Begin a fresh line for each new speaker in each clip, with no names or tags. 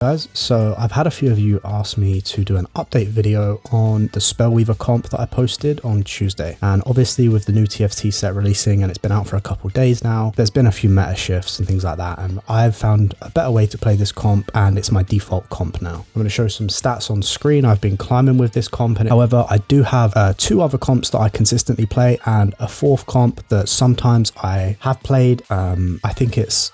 Guys, so I've had a few of you ask me to do an update video on the spellweiver comp that I posted on Tuesday, and obviously with the new TFT set releasing and it's been out for a couple of days now, there's been a few meta shifts and things like that, and I've found a better way to play this comp and it's my default comp now. I'm going to show some stats on screen. I've been climbing with this comp, and however I do have two other comps that I consistently play and a fourth comp that sometimes I have played. I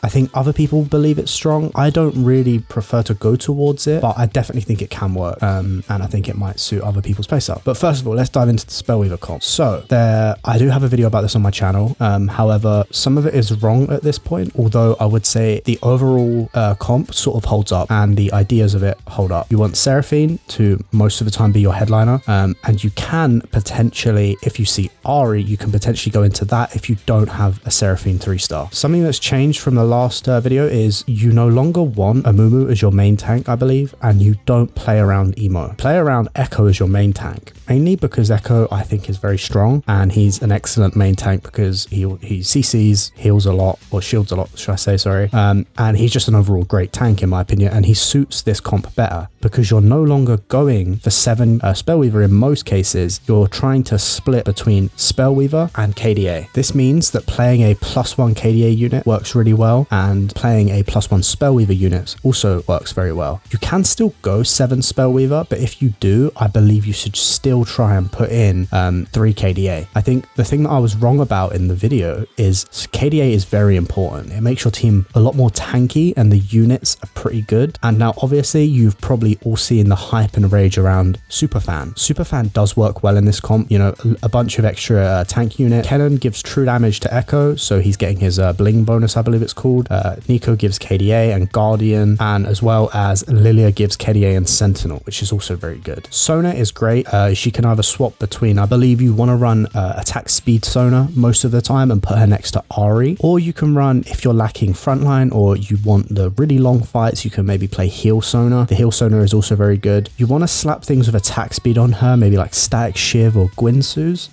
think other people believe it's strong. I don't really prefer to go towards it, but I definitely think it can work, and I think it might suit other people's playstyle. But first of all, let's dive into the spellweiver comp. So I do have a video about this on my channel. However, some of it is wrong at this point, although I would say the overall comp sort of holds up and the ideas of it hold up. You want Seraphine to most of the time be your headliner, and you can potentially, if you see Ari, you can potentially go into that if you don't have a Seraphine 3-star. Something that's changed from the last video is you no longer want a Mumu as your main tank, I believe, and you don't play around Emo. Play around Echo as your main tank, mainly because Echo I think is very strong and he's an excellent main tank because he CCs, heals a lot, or shields a lot, should I say, sorry, and he's just an overall great tank in my opinion, and he suits this comp better because you're no longer going for 7 spellweiver. In most cases you're trying to split between spellweiver and KDA. This means that playing a +1 KDA unit works really well, and playing a +1 spellweiver unit also works very well. You can still go 7 spellweiver, but if you do, I believe you should still try and put in 3 KDA. I think the thing that I was wrong about in the video is KDA is very important. It makes your team a lot more tanky and the units are pretty good. And now obviously you've probably all seen the hype and rage around Superfan. Superfan does work well in this comp, you know, a bunch of extra tank unit. Kennen gives true damage to Echo, so he's getting his bling bonus, I believe it's called. Nico gives KDA and Guardian, and as well as Lilia gives KDA and Sentinel, which is also very good. Sona is great. She can either swap between, I believe you want to run attack speed Sona most of the time and put her next to Ari, or you can run, if you're lacking frontline or you want the really long fights, you can maybe play heal Sona. The heal Sona is also very good. You want to slap things with attack speed on her, maybe like Static Shiv or Gwinsu's.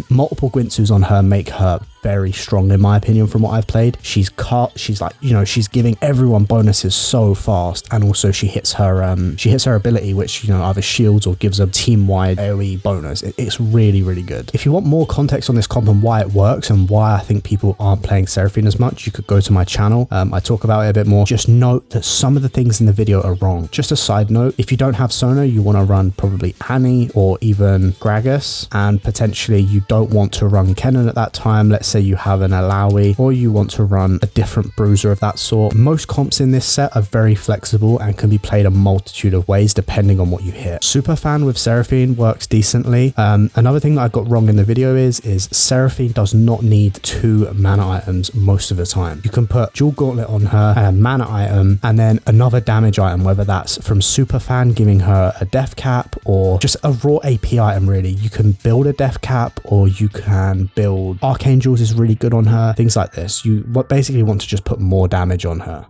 Multiple Gwinsu's on her make her very strong in my opinion from what I've played. She's like, you know, she's giving everyone bonuses so fast, and also she hits her ability, which, you know, either shields or gives a team-wide AoE bonus. It's really, really good. If you want more context on this comp and why it works and why I think people aren't playing Seraphine as much, you could go to my channel. I talk about it a bit more. Just note that some of the things in the video are wrong. Just a side note, if you don't have Sona, you want to run probably Annie or even Gragas, and potentially you don't want to run Kennen at that time. Let's say you have an Alawi, or you want to run a different bruiser of that sort. Most comps in this set are very flexible and can be played a multitude of ways depending on what you hit. Superfan with Seraphine works decently. Another thing that I got wrong in the video is Seraphine does not need 2 mana items most of the time. You can put Dual Gauntlet on her and a mana item, and then another damage item, whether that's from Superfan giving her a death cap or just a raw AP item really. You can build a death cap, or you can build Archangels is really good on her, things like this. You basically want to just put more damage on her.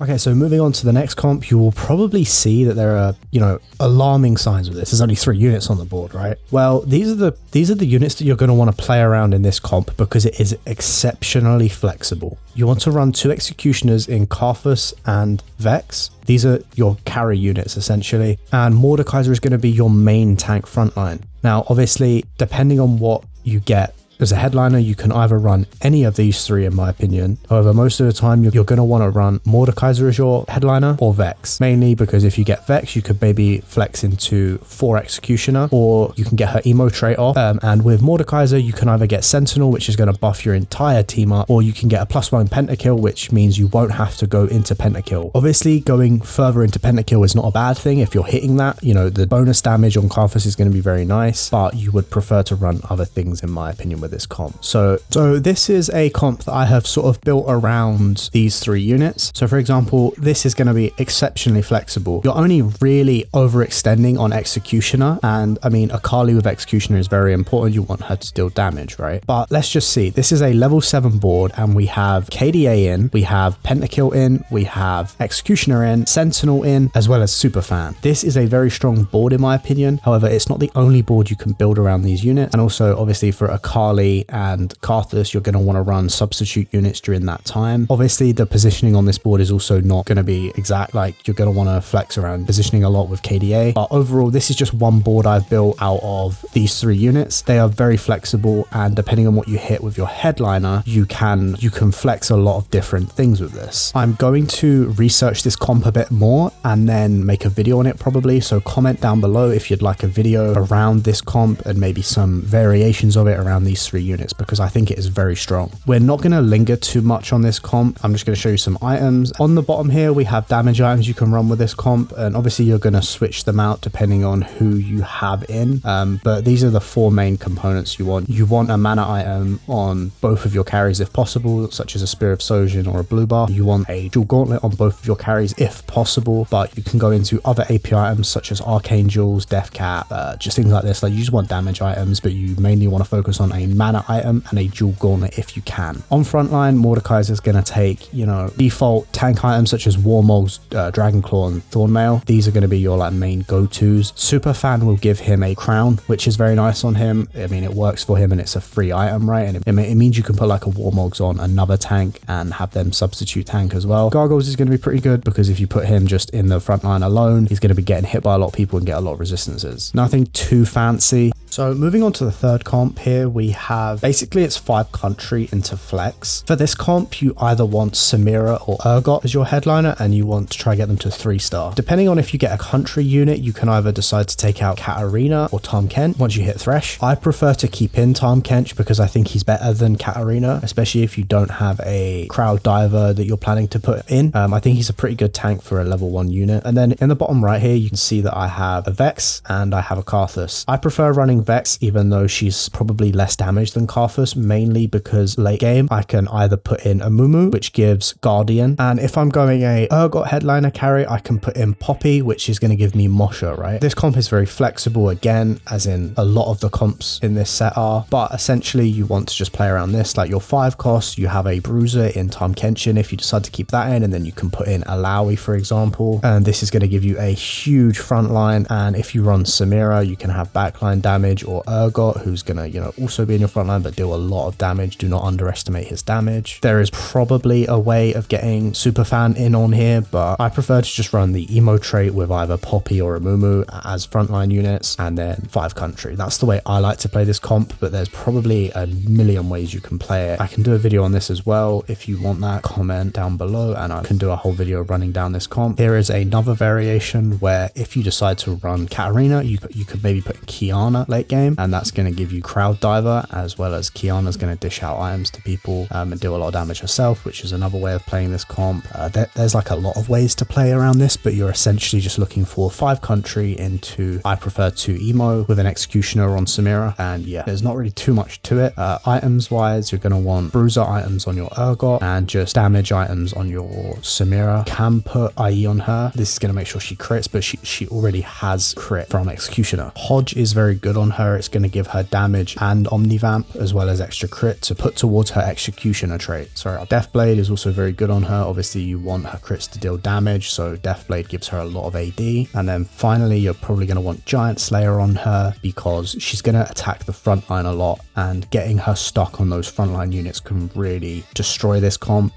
Okay, so moving on to the next comp, you will probably see that there are, you know, alarming signs with this. There's only 3 units on the board, right? Well, these are the units that you're going to want to play around in this comp because it is exceptionally flexible. You want to run 2 executioners in Karthus and Vex. These are your carry units essentially, and Mordekaiser is going to be your main tank frontline. Now, obviously, depending on what you get as a headliner, you can either run any of these 3 in my opinion. However, most of the time you're going to want to run Mordekaiser as your headliner or Vex, mainly because if you get Vex you could maybe flex into 4 Executioner, or you can get her emo trait off, and with Mordekaiser you can either get Sentinel, which is going to buff your entire team up, or you can get a +1 pentakill, which means you won't have to go into pentakill. Obviously going further into pentakill is not a bad thing if you're hitting that, you know, the bonus damage on Karthus is going to be very nice, but you would prefer to run other things in my opinion with this comp. So this is a comp that I have sort of built around these 3 units. So for example, this is going to be exceptionally flexible. You're only really overextending on Executioner, and I mean Akali with Executioner is very important. You want her to deal damage, right? But let's just see. This is a level 7 board, and we have KDA in, we have Pentakill in, we have Executioner in, Sentinel in, as well as Superfan. This is a very strong board in my opinion. However, it's not the only board you can build around these units, and also obviously for Akali Akali and Karthus, you're going to want to run substitute units during that time. Obviously, the positioning on this board is also not going to be exact. Like, you're going to want to flex around positioning a lot with KDA. But overall, this is just one board I've built out of these 3 units. They are very flexible, and depending on what you hit with your headliner, you can flex a lot of different things with this. I'm going to research this comp a bit more and then make a video on it probably. So comment down below if you'd like a video around this comp and maybe some variations of it around these 3 units, because I think it is very strong. We're not going to linger too much on this comp. I'm just going to show you some items. On the bottom here, we have damage items you can run with this comp, and obviously you're going to switch them out depending on who you have in. But these are the 4 main components you want. You want a mana item on both of your carries if possible, such as a Spear of Sojin or a blue bar. You want a dual gauntlet on both of your carries if possible, but you can go into other AP items such as arcane jewels, death cap, just things like this. Like, you just want damage items, but you mainly want to focus on a mana item and a dual gauntlet if you can. On frontline, Mordekaiser is going to take, you know, default tank items such as Warmog's Dragonclaw and Thornmail. These are going to be your like main go-tos. Superfan will give him a crown, which is very nice on him. I mean, it works for him and it's a free item, right? And it means you can put like a Warmog's on another tank and have them substitute tank as well. Gargoyles is going to be pretty good because if you put him just in the front line alone, he's going to be getting hit by a lot of people and get a lot of resistances. Nothing too fancy. So moving on to the third comp here, we have basically it's 5 country into flex. For this comp, you either want Samira or Urgot as your headliner, and you want to try to get them to 3-star. Depending on if you get a country unit, you can either decide to take out Katarina or Tahm Kench once you hit Thresh. I prefer to keep in Tahm Kench because I think he's better than Katarina, especially if you don't have a crowd diver that you're planning to put in. I think he's a pretty good tank for a level 1 unit. And then in the bottom right here, you can see that I have a Vex and I have a Karthus. I prefer running Vex, even though she's probably less damage than Karthus, mainly because late game I can either put in a Mumu, which gives Guardian, and if I'm going a Urgot headliner carry, I can put in Poppy, which is going to give me Mosha, right? This comp is very flexible again, as in a lot of the comps in this set are, but essentially you want to just play around this. Like, your 5 costs, you have a Bruiser in Tahm Kenshin if you decide to keep that in, and then you can put in Alawi, for example, and this is going to give you a huge front line. And if you run Samira, you can have backline damage, or Urgot, who's going to, you know, also be in your front line but deal a lot of damage. Do not underestimate his damage. There is probably a way of getting Superfan in on here, but I prefer to just run the emo trait with either Poppy or a Mumu as frontline units, and then 5 country. That's the way I like to play this comp, but there's probably a million ways you can play it. I can do a video on this as well. If you want that, comment down below and I can do a whole video running down this comp. Here is another variation where if you decide to run Katarina, you could maybe put Kiana late game, and that's going to give you crowd diver, as well as Kiana's going to dish out items to people and do a lot of damage herself, which is another way of playing this comp. There's like a lot of ways to play around this, but you're essentially just looking for 5 country into, I prefer 2 emo with an executioner on Samira, and yeah, there's not really too much to it. Items wise, you're going to want bruiser items on your Urgot and just damage items on your Samira. Can put IE on her. This is going to make sure she crits, but she already has crit from executioner. Hodge is very good on her. It's going to give her damage and omnivamp as well as extra crit to put towards her executioner trait. Sorry, Deathblade is also very good on her. Obviously you want her crits to deal damage, so Deathblade gives her a lot of AD. And then finally, you're probably going to want Giant Slayer on her because she's going to attack the front line a lot, and getting her stuck on those frontline units can really destroy this comp.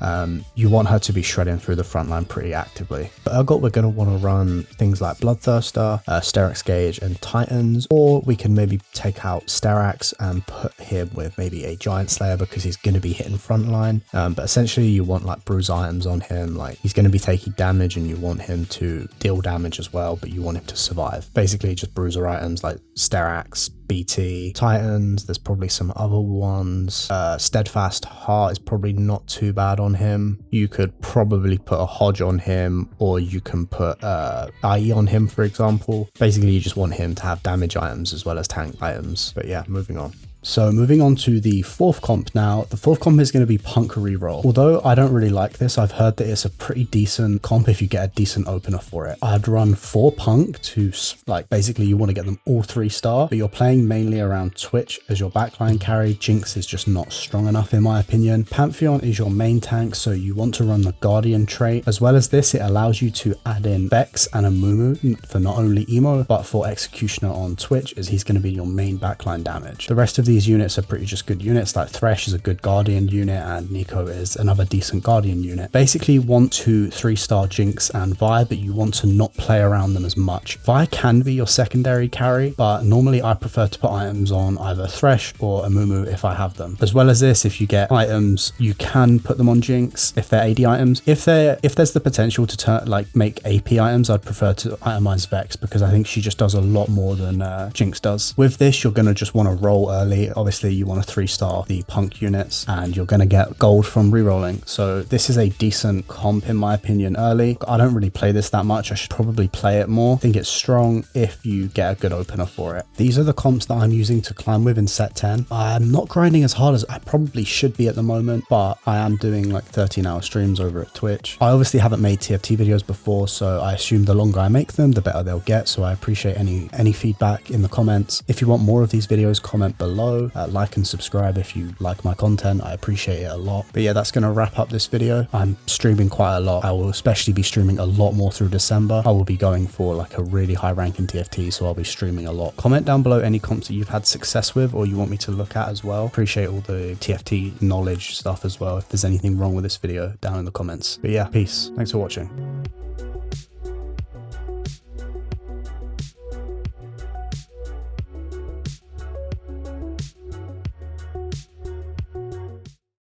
You want her to be shredding through the front line pretty actively. But Urgot, we're going to want to run things like Bloodthirster, Steraks Gauge and Titans, or we can maybe take out Steraks and put him with maybe a Giant Slayer because he's going to be hitting frontline. But essentially you want like bruise items on him, like he's going to be taking damage and you want him to deal damage as well, but you want him to survive. Basically just bruiser items like Steraks, BT, Titans. There's probably some other ones. Steadfast Heart is probably not too bad on him. You could probably put a Hodge on him, or you can put IE on him, for example. Basically you just want him to have damage items as well as tank items. But yeah, moving on. So moving on to the 4th comp now. The 4th comp is going to be Punk Reroll. Although I don't really like this, I've heard that it's a pretty decent comp if you get a decent opener for it. I'd run 4 Punk to, like, basically you want to get them all 3-star, but you're playing mainly around Twitch as your backline carry. Jinx is just not strong enough in my opinion. Pantheon is your main tank, so you want to run the Guardian trait. As well as this, it allows you to add in Vex and a Mumu for not only emo, but for Executioner on Twitch, as he's going to be your main backline damage. The rest of the these units are pretty just good units. Like Thresh is a good Guardian unit and Nico is another decent Guardian unit. Basically you want to 3-star Jinx and Vi, but you want to not play around them as much. Vi can be your secondary carry, but normally I prefer to put items on either Thresh or Amumu if I have them. As well as this, if you get items, you can put them on Jinx if they're AD items. If there's the potential to turn make AP items, I'd prefer to itemize Vex because I think she just does a lot more than Jinx does. With this, you're gonna just want to roll early. Obviously, you want to 3-star the punk units, and you're gonna get gold from rerolling. So this is a decent comp in my opinion early. I don't really play this that much. I should probably play it more. I think it's strong if you get a good opener for it. These are the comps that I'm using to climb with in set 10. I'm not grinding as hard as I probably should be at the moment, but I am doing like 13-hour streams over at Twitch. I obviously haven't made TFT videos before, so I assume the longer I make them, the better they'll get. So I appreciate any feedback in the comments. If you want more of these videos, comment below, like and subscribe if you like my content. I appreciate it a lot. But yeah, that's going to wrap up this video. I'm streaming quite a lot. I will especially be streaming a lot more through December. I will be going for like a really high rank in TFT, so I'll be streaming a lot. Comment down below any comps that you've had success with or you want me to look at as well. Appreciate all the TFT knowledge stuff as well. If there's anything wrong with this video, down in the comments. But yeah, peace. Thanks for watching.